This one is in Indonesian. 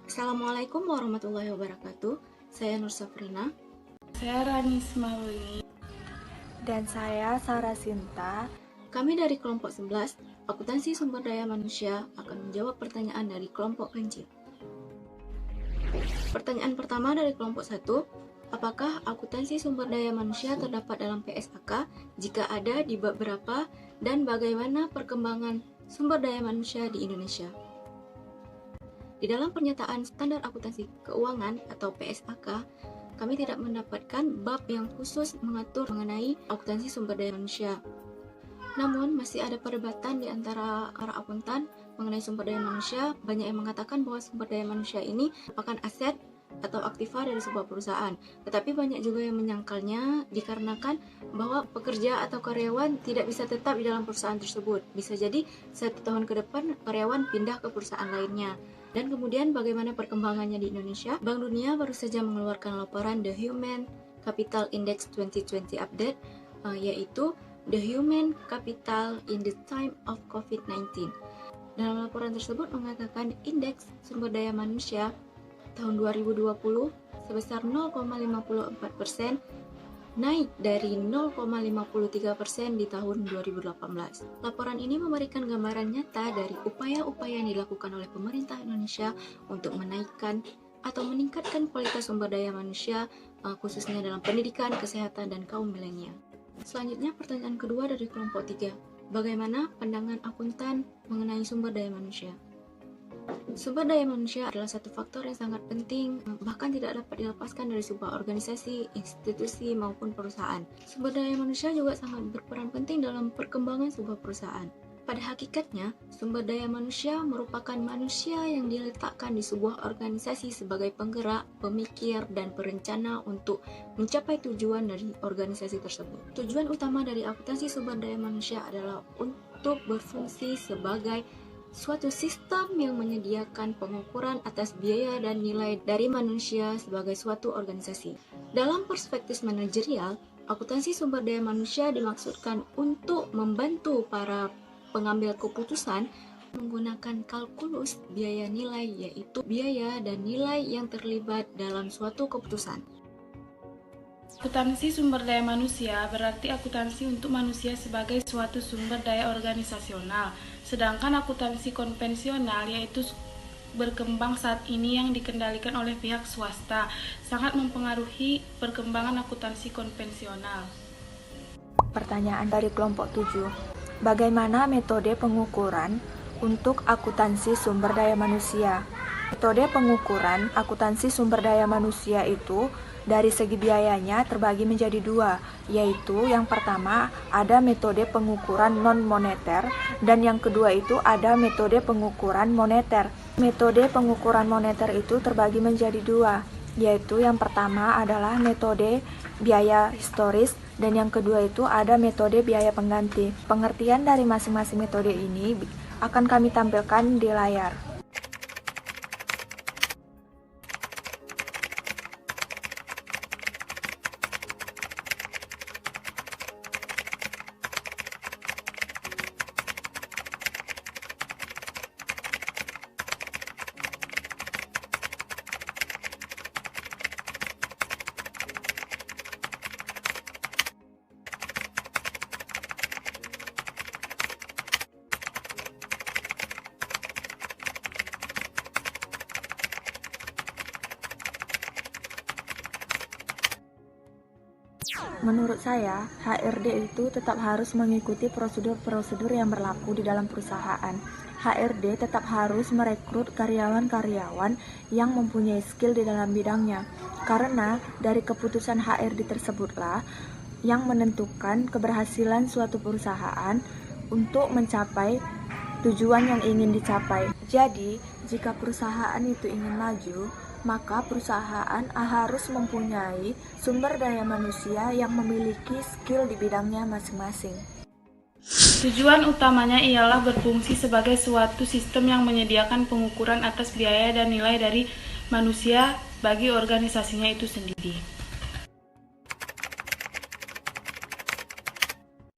Assalamualaikum warahmatullahi wabarakatuh. Saya Nur Safrina. Saya Rani Ismaili. Dan saya Sarah Sinta. Kami dari kelompok 11, Akuntansi Sumber Daya Manusia akan menjawab pertanyaan dari kelompok kecil. Pertanyaan pertama dari kelompok 1, apakah akuntansi sumber daya manusia terdapat dalam PSAK? Jika ada, di bab berapa? Dan bagaimana perkembangan sumber daya manusia di Indonesia? Di dalam pernyataan standar akuntansi keuangan atau PSAK, kami tidak mendapatkan bab yang khusus mengatur mengenai akuntansi sumber daya manusia. Namun, masih ada perdebatan di antara para akuntan mengenai sumber daya manusia. Banyak yang mengatakan bahwa sumber daya manusia ini merupakan aset atau aktiva dari sebuah perusahaan. Tetapi banyak juga yang menyangkalnya dikarenakan bahwa pekerja atau karyawan tidak bisa tetap di dalam perusahaan tersebut. Bisa jadi 1 tahun ke depan karyawan pindah ke perusahaan lainnya. Dan kemudian bagaimana perkembangannya di Indonesia? Bank Dunia baru saja mengeluarkan laporan The Human Capital Index 2020 Update, yaitu The Human Capital in the Time of COVID-19. Dalam laporan tersebut mengatakan indeks sumber daya manusia tahun 2020 sebesar 0,54%, naik dari 0,53% di tahun 2018. Laporan ini memberikan gambaran nyata dari upaya-upaya yang dilakukan oleh pemerintah Indonesia untuk menaikkan atau meningkatkan kualitas sumber daya manusia, khususnya dalam pendidikan, kesehatan, dan kaum milenial. Selanjutnya, pertanyaan kedua dari kelompok 3. Bagaimana pandangan akuntan mengenai sumber daya manusia? Sumber daya manusia adalah satu faktor yang sangat penting, bahkan tidak dapat dilepaskan dari sebuah organisasi, institusi, maupun perusahaan. Sumber daya manusia juga sangat berperan penting dalam perkembangan sebuah perusahaan. Pada hakikatnya, sumber daya manusia merupakan manusia yang diletakkan di sebuah organisasi sebagai penggerak, pemikir, dan perencana untuk mencapai tujuan dari organisasi tersebut. Tujuan utama dari akuntansi sumber daya manusia adalah untuk berfungsi sebagai suatu sistem yang menyediakan pengukuran atas biaya dan nilai dari manusia sebagai suatu organisasi. Dalam perspektif manajerial, akuntansi sumber daya manusia dimaksudkan untuk membantu para pengambil keputusan menggunakan kalkulus biaya nilai, yaitu biaya dan nilai yang terlibat dalam suatu keputusan. Akuntansi sumber daya manusia berarti akuntansi untuk manusia sebagai suatu sumber daya organisasional. Sedangkan akuntansi konvensional yaitu berkembang saat ini yang dikendalikan oleh pihak swasta, sangat mempengaruhi perkembangan akuntansi konvensional. Pertanyaan dari kelompok 7. Bagaimana metode pengukuran untuk akuntansi sumber daya manusia? Metode pengukuran akuntansi sumber daya manusia itu dari segi biayanya terbagi menjadi 2, yaitu yang pertama ada metode pengukuran non-moneter dan yang kedua itu ada metode pengukuran moneter. Metode pengukuran moneter itu terbagi menjadi 2, yaitu yang pertama adalah metode biaya historis dan yang kedua itu ada metode biaya pengganti. Pengertian dari masing-masing metode ini akan kami tampilkan di layar. Menurut saya, HRD itu tetap harus mengikuti prosedur-prosedur yang berlaku di dalam perusahaan. HRD tetap harus merekrut karyawan-karyawan yang mempunyai skill di dalam bidangnya, karena dari keputusan HRD tersebutlah yang menentukan keberhasilan suatu perusahaan untuk mencapai tujuan yang ingin dicapai. Jadi, jika perusahaan itu ingin maju, maka perusahaan harus mempunyai sumber daya manusia yang memiliki skill di bidangnya masing-masing. Tujuan utamanya ialah berfungsi sebagai suatu sistem yang menyediakan pengukuran atas biaya dan nilai dari manusia bagi organisasinya itu sendiri.